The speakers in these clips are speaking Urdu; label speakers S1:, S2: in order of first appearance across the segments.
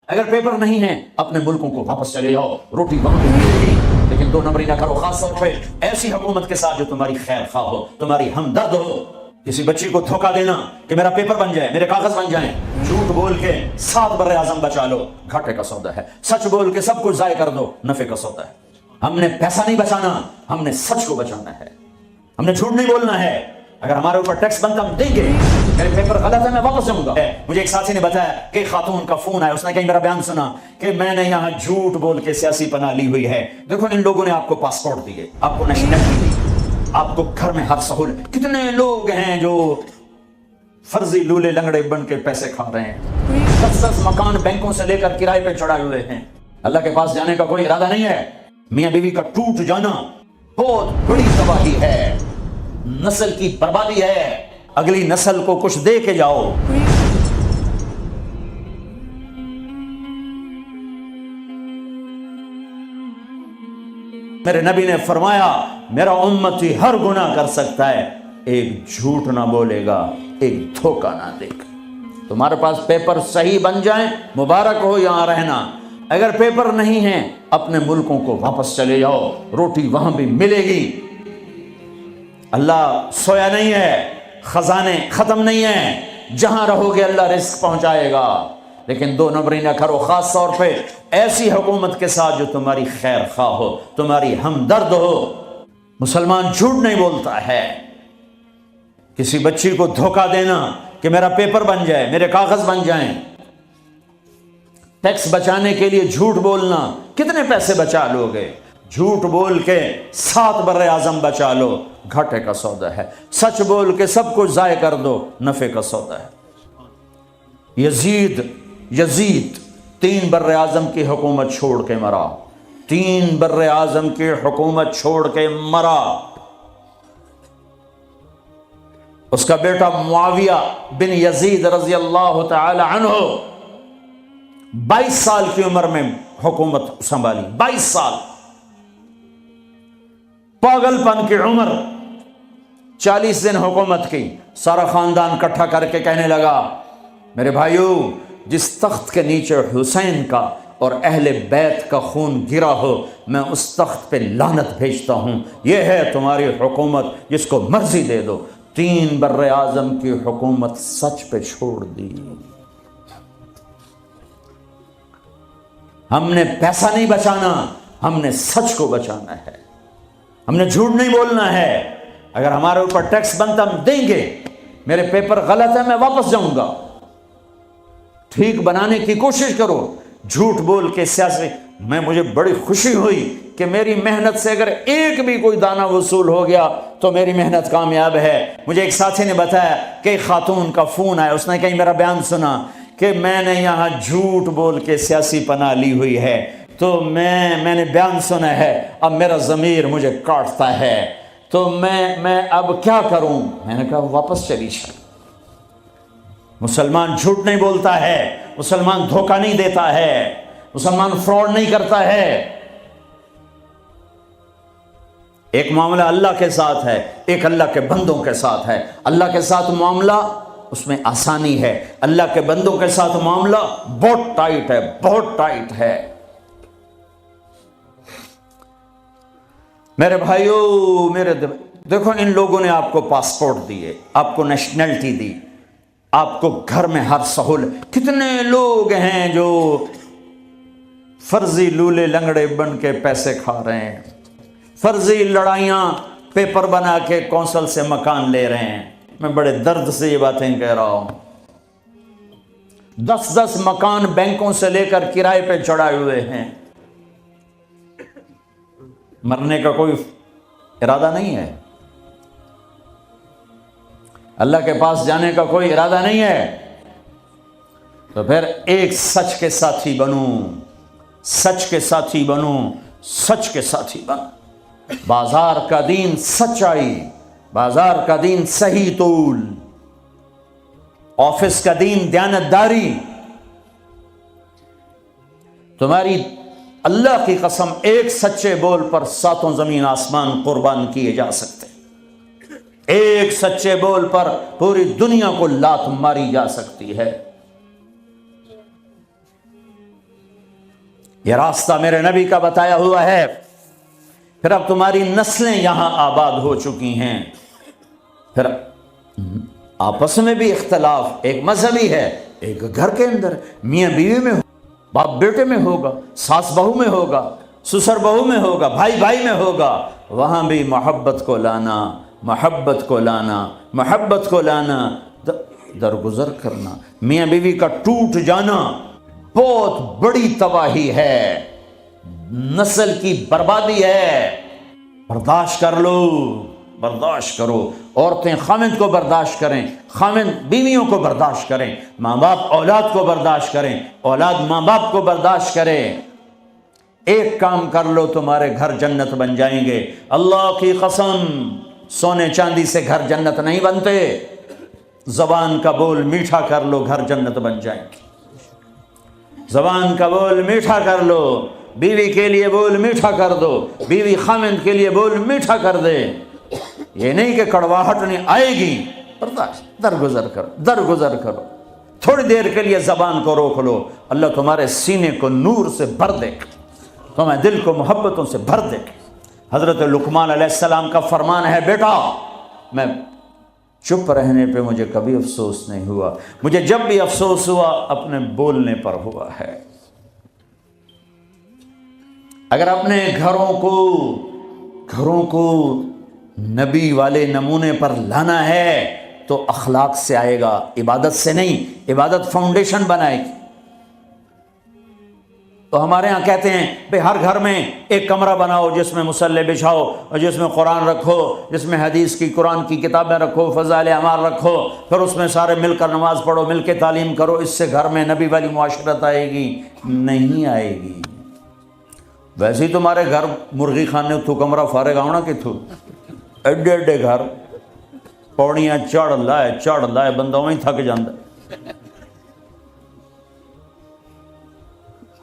S1: اگر پیپر نہیں ہیں اپنے ملکوں کو واپس چلے جاؤ، روٹی وہاں پہ ملے گی، لیکن دو نمبری نہ کرو، خاص طور پہ ایسی حکومت کے ساتھ جو تمہاری خیر خواہ ہو، تمہاری ہمدرد ہو۔ کسی بچی کو دھوکہ دینا کہ میرا پیپر بن جائے، میرے کاغذ بن جائیں، جھوٹ بول کے 7 بر اعظم بچا لو، گھاٹے کا سودا ہے۔ سچ بول کے سب کچھ ضائع کر دو، نفع کا سودا ہے۔ ہم نے پیسہ نہیں بچانا، ہم نے سچ کو بچانا ہے، ہم نے جھوٹ نہیں بولنا ہے۔ اگر ہمارے اوپر ٹیکس بنتا ہم دیں گے، میرے پیپر غلط ہے میں واپس جاؤں گا۔ مجھے ایک ساتھی نے بتایا کہ خاتون کا فون آیا، اس نے کہیں میرا بیان سنا کہ میں نے یہاں جھوٹ بول کے سیاسی پناہ لی ہوئی ہے۔ دیکھو ان لوگوں نے آپ کو پاسپورٹ دیے، آپ کو نیشنلٹی دی، آپ کو گھر میں ہر سہولت۔ کتنے لوگ ہیں جو فرضی لولے لنگڑے بن کے پیسے کھا رہے ہیں، 10 مکان بینکوں سے لے کر کرائے پہ چڑھائے ہوئے ہیں۔ اللہ کے پاس جانے کا کوئی ارادہ نہیں ہے۔ میاں بیوی کا ٹوٹ جانا بہت بڑی تباہی ہے، نسل کی بربادی ہے۔ اگلی نسل کو کچھ دے کے جاؤ۔ میرے نبی نے فرمایا میرا امتی ہر گناہ کر سکتا ہے، ایک جھوٹ نہ بولے گا، ایک دھوکہ نہ دے گا۔ تمہارے پاس پیپر صحیح بن جائیں مبارک ہو یہاں رہنا، اگر پیپر نہیں ہیں اپنے ملکوں کو واپس چلے جاؤ، روٹی وہاں بھی ملے گی۔ اللہ سویا نہیں ہے، خزانے ختم نہیں ہیں، جہاں رہو گے اللہ رزق پہنچائے گا، لیکن دو نمبری نہ کرو، خاص طور پہ ایسی حکومت کے ساتھ جو تمہاری خیر خواہ ہو، تمہاری ہمدرد ہو۔ مسلمان جھوٹ نہیں بولتا ہے۔ کسی بچی کو دھوکہ دینا کہ میرا پیپر بن جائے، میرے کاغذ بن جائیں، ٹیکس بچانے کے لیے جھوٹ بولنا، کتنے پیسے بچا لو گے؟ جھوٹ بول کے 7 بر اعظم بچا لو، گھاٹے کا سودا ہے۔ سچ بول کے سب کچھ ضائع کر دو، نفع کا سودا ہے۔ یزید 3 بر اعظم کی حکومت چھوڑ کے مرا، 3 بر اعظم کی حکومت چھوڑ کے مرا۔ اس کا بیٹا معاویہ بن یزید رضی اللہ تعالی عنہ 22 سال کی عمر میں حکومت سنبھالی، 22 سال، پاگل پن کی عمر، 40 دن حکومت کی۔ سارا خاندان اکٹھا کر کے کہنے لگا میرے بھائیو، جس تخت کے نیچے حسین کا اور اہل بیت کا خون گرا ہو، میں اس تخت پہ لعنت بھیجتا ہوں، یہ ہے تمہاری حکومت، جس کو مرضی دے دو۔ 3 بر اعظم کی حکومت سچ پہ چھوڑ دی۔ ہم نے پیسہ نہیں بچانا، ہم نے سچ کو بچانا ہے، ہم نے جھوٹ نہیں بولنا ہے۔ اگر ہمارے اوپر ٹیکس بنتا ہم دیں گے، میرے پیپر غلط ہے میں واپس جاؤں گا۔ ٹھیک بنانے کی کوشش کرو، جھوٹ بول کے سیاسی۔ مجھے بڑی خوشی ہوئی کہ میری محنت سے اگر ایک بھی کوئی دانہ وصول ہو گیا تو میری محنت کامیاب ہے۔ مجھے ایک ساتھی نے بتایا کہ ایک خاتون کا فون آیا، اس نے کہیں میرا بیان سنا کہ میں نے یہاں جھوٹ بول کے سیاسی پناہ لی ہوئی ہے، تو میں نے بیان سنا ہے، اب میرا ضمیر مجھے کاٹتا ہے، تو میں اب کیا کروں؟ میں نے کہا واپس چلی جا۔ مسلمان جھوٹ نہیں بولتا ہے، مسلمان دھوکہ نہیں دیتا ہے، مسلمان فراڈ نہیں کرتا ہے۔ ایک معاملہ اللہ کے ساتھ ہے، ایک اللہ کے بندوں کے ساتھ ہے۔ اللہ کے ساتھ معاملہ اس میں آسانی ہے، اللہ کے بندوں کے ساتھ معاملہ بہت ٹائٹ ہے، بہت ٹائٹ ہے۔ میرے بھائیو، دیکھو ان لوگوں نے آپ کو پاسپورٹ دیے، آپ کو نیشنلٹی دی، آپ کو گھر میں ہر سہولت۔ کتنے لوگ ہیں جو فرضی لولے لنگڑے بن کے پیسے کھا رہے ہیں، فرضی لڑائیاں پیپر بنا کے کونسل سے مکان لے رہے ہیں۔ میں بڑے درد سے یہ باتیں کہہ رہا ہوں۔ 10 مکان بینکوں سے لے کر کرائے پہ چڑھائے ہوئے ہیں۔ مرنے کا کوئی ارادہ نہیں ہے، اللہ کے پاس جانے کا کوئی ارادہ نہیں ہے، تو پھر ایک سچ کے ساتھی بنوں، سچ کے ساتھی بنوں، سچ کے ساتھی بن۔ بازار کا دین سچائی، بازار کا دین صحیح طول، آفس کا دین دیانتداری۔ تمہاری اللہ کی قسم ایک سچے بول پر 7 زمین آسمان قربان کیے جا سکتے، ایک سچے بول پر پوری دنیا کو لات ماری جا سکتی ہے۔ یہ راستہ میرے نبی کا بتایا ہوا ہے۔ پھر اب تمہاری نسلیں یہاں آباد ہو چکی ہیں، پھر آپس میں بھی اختلاف ایک مذہبی ہے، ایک گھر کے اندر میاں بیوی میں ہوگا، باپ بیٹے میں ہوگا، ساس بہو میں ہوگا، سسر بہو میں ہوگا، بھائی بھائی میں ہوگا، وہاں بھی محبت کو لانا، محبت کو لانا، محبت کو لانا، درگزر کرنا۔ میاں بیوی کا ٹوٹ جانا بہت بڑی تباہی ہے، نسل کی بربادی ہے۔ برداشت کر لو، برداشت کرو۔ عورتیں خاوند کو برداشت کریں، خاوند بیویوں کو برداشت کریں، ماں باپ اولاد کو برداشت کریں، اولاد ماں باپ کو برداشت کریں۔ ایک کام کر لو تمہارے گھر جنت بن جائیں گے۔ اللہ کی قسم، سونے چاندی سے گھر جنت نہیں بنتے، زبان کا بول میٹھا کر لو، گھر جنت بن جائیں گے۔ زبان کا بول میٹھا کر لو، بیوی کے لیے بول میٹھا کر دو، بیوی خاوند کے لیے بول میٹھا کر دے۔ یہ نہیں کہ کڑواہٹ نہیں آئے گی، برداشت، درگزر کرو، درگزر کرو۔ تھوڑی دیر کے لیے زبان کو روک لو، اللہ تمہارے سینے کو نور سے بھر دے گا، تمہارے دل کو محبتوں سے بھر دے گا۔ حضرت لقمان علیہ السلام کا فرمان ہے، بیٹا میں چپ رہنے پہ مجھے کبھی افسوس نہیں ہوا، مجھے جب بھی افسوس ہوا اپنے بولنے پر ہوا ہے۔ اگر اپنے گھروں کو نبی والے نمونے پر لانا ہے تو اخلاق سے آئے گا، عبادت سے نہیں۔ عبادت فاؤنڈیشن بنائے گی۔ تو ہمارے ہاں کہتے ہیں بھئی ہر گھر میں ایک کمرہ بناؤ جس میں مصلی بچھاؤ اور جس میں قرآن رکھو، جس میں حدیث کی قرآن کی کتابیں رکھو، فضائل اعمال رکھو، پھر اس میں سارے مل کر نماز پڑھو، مل کے تعلیم کرو۔ اس سے گھر میں نبی والی معاشرت آئے گی؟ نہیں آئے گی۔ ویسے ہی تمہارے گھر مرغی خانے تو کمرہ فارغ آؤنا کہ تھو ایڈے ایڈے گھر، پوڑیاں چڑھ لائے بندہ وہیں تھک جاندہ۔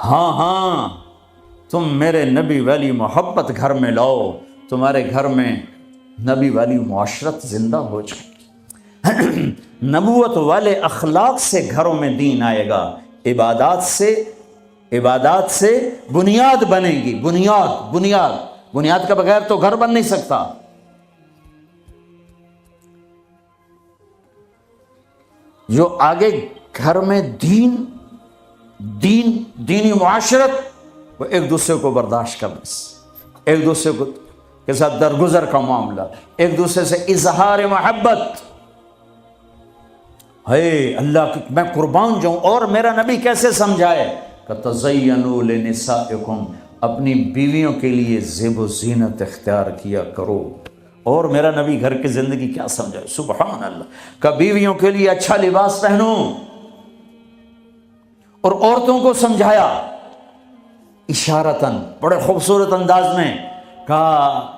S1: ہاں تم میرے نبی والی محبت گھر میں لاؤ، تمہارے گھر میں نبی والی معاشرت زندہ ہو جائے گی۔ نبوت والے اخلاق سے گھروں میں دین آئے گا، عبادات سے بنیاد بنے گی۔ بنیاد کا بغیر تو گھر بن نہیں سکتا۔ جو آگے گھر میں دینی معاشرت، وہ ایک دوسرے کو برداشت کرنا، ایک دوسرے کے ساتھ درگزر کا معاملہ، ایک دوسرے سے اظہار محبت۔ ہے اللہ کی میں قربان جاؤں، اور میرا نبی کیسے سمجھائے کہ تزینوا لنسائکم، اپنی بیویوں کے لیے زیب و زینت اختیار کیا کرو۔ اور میرا نبی گھر کی زندگی کیا سمجھائے، سبحان اللہ، کہ بیویوں کے لیے اچھا لباس پہنو، اور عورتوں کو سمجھایا اشارتاً، بڑے خوبصورت انداز میں، کہا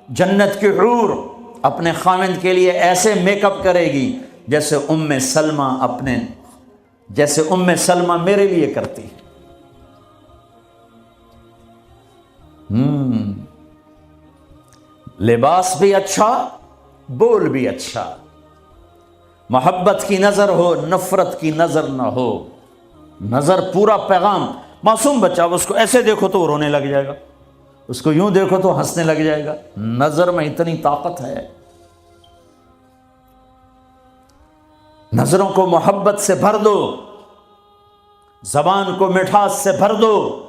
S1: جنت کی حور اپنے خاوند کے لیے ایسے میک اپ کرے گی جیسے ام سلمہ میرے لیے کرتی ہے۔ لباس بھی اچھا، بول بھی اچھا، محبت کی نظر ہو، نفرت کی نظر نہ ہو، نظر پورا پیغام۔ معصوم بچہ اس کو ایسے دیکھو تو وہ رونے لگ جائے گا، اس کو یوں دیکھو تو ہنسنے لگ جائے گا۔ نظر میں اتنی طاقت ہے۔ نظروں کو محبت سے بھر دو، زبان کو مٹھاس سے بھر دو،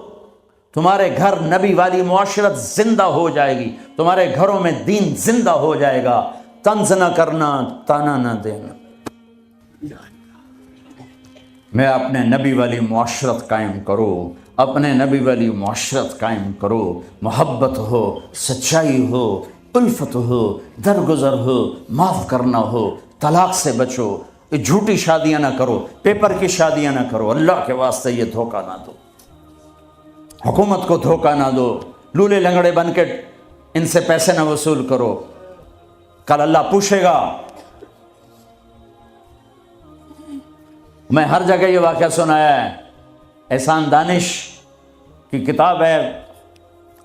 S1: تمہارے گھر نبی والی معاشرت زندہ ہو جائے گی، تمہارے گھروں میں دین زندہ ہو جائے گا۔ طنز نہ کرنا، تانا نہ دینا۔ میں اپنے نبی والی معاشرت قائم کرو، اپنے نبی والی معاشرت قائم کرو، محبت ہو، سچائی ہو، الفت ہو، درگزر ہو، معاف کرنا ہو، طلاق سے بچو، جھوٹی شادیاں نہ کرو، پیپر کی شادیاں نہ کرو، اللہ کے واسطے یہ دھوکہ نہ دو، حکومت کو دھوکہ نہ دو، لولے لنگڑے بن کے ان سے پیسے نہ وصول کرو، کل اللہ پوچھے گا۔ میں ہر جگہ یہ واقعہ سنایا ہے، احسان دانش کی کتاب ہے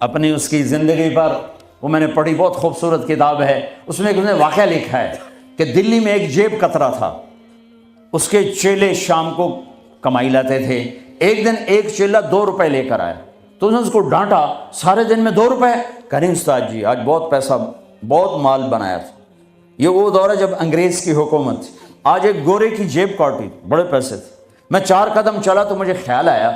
S1: اپنی اس کی زندگی پر، وہ میں نے پڑھی، بہت خوبصورت کتاب ہے۔ اس میں ایک واقعہ لکھا ہے کہ دلی میں ایک جیب کترا تھا، اس کے چیلے شام کو کمائی لاتے تھے، ایک دن ایک چیلا 2 روپے لے کر آیا تو اس نے اس کو ڈانٹا، سارے دن میں 2 روپے؟ کہیں استاد جی آج بہت پیسہ، بہت مال بنایا تھا۔ یہ وہ دور ہے جب انگریز کی حکومت تھی۔ آج ایک گورے کی جیب کاٹی، بڑے پیسے تھے، میں 4 قدم چلا تو مجھے خیال آیا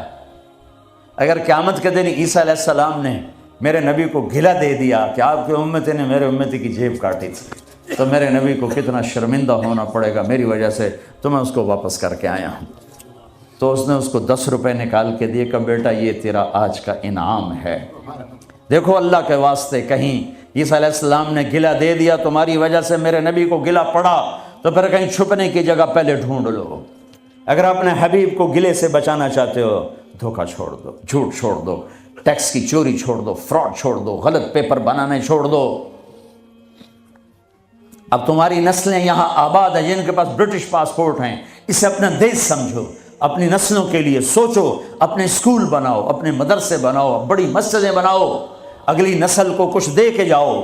S1: اگر قیامت کے دن عیسیٰ علیہ السلام نے میرے نبی کو گلہ دے دیا کہ آپ کی امتی نے میرے امتی کی جیب کاٹی تھی، تو میرے نبی کو کتنا شرمندہ ہونا پڑے گا میری وجہ سے، تو میں اس کو واپس کر کے آیا ہوں۔ تو اس نے اس کو 10 روپے نکال کے دیے کہ بیٹا یہ تیرا آج کا انعام ہے۔ دیکھو اللہ کے واسطے، کہیں عیسیٰ علیہ السلام نے گلہ دے دیا تمہاری وجہ سے میرے نبی کو گلہ پڑا تو پھر کہیں چھپنے کی جگہ پہلے ڈھونڈ لو۔ اگر اپنے حبیب کو گلے سے بچانا چاہتے ہو، دھوکہ چھوڑ دو، جھوٹ چھوڑ دو، ٹیکس کی چوری چھوڑ دو، فراڈ چھوڑ دو، غلط پیپر بنانے چھوڑ دو۔ اب تمہاری نسلیں یہاں آباد ہیں جن کے پاس برٹش پاسپورٹ ہیں، اسے اپنا دیش سمجھو، اپنی نسلوں کے لیے سوچو، اپنے اسکول بناؤ، اپنے مدرسے بناؤ، بڑی مسجدیں بناؤ، اگلی نسل کو کچھ دے کے جاؤ۔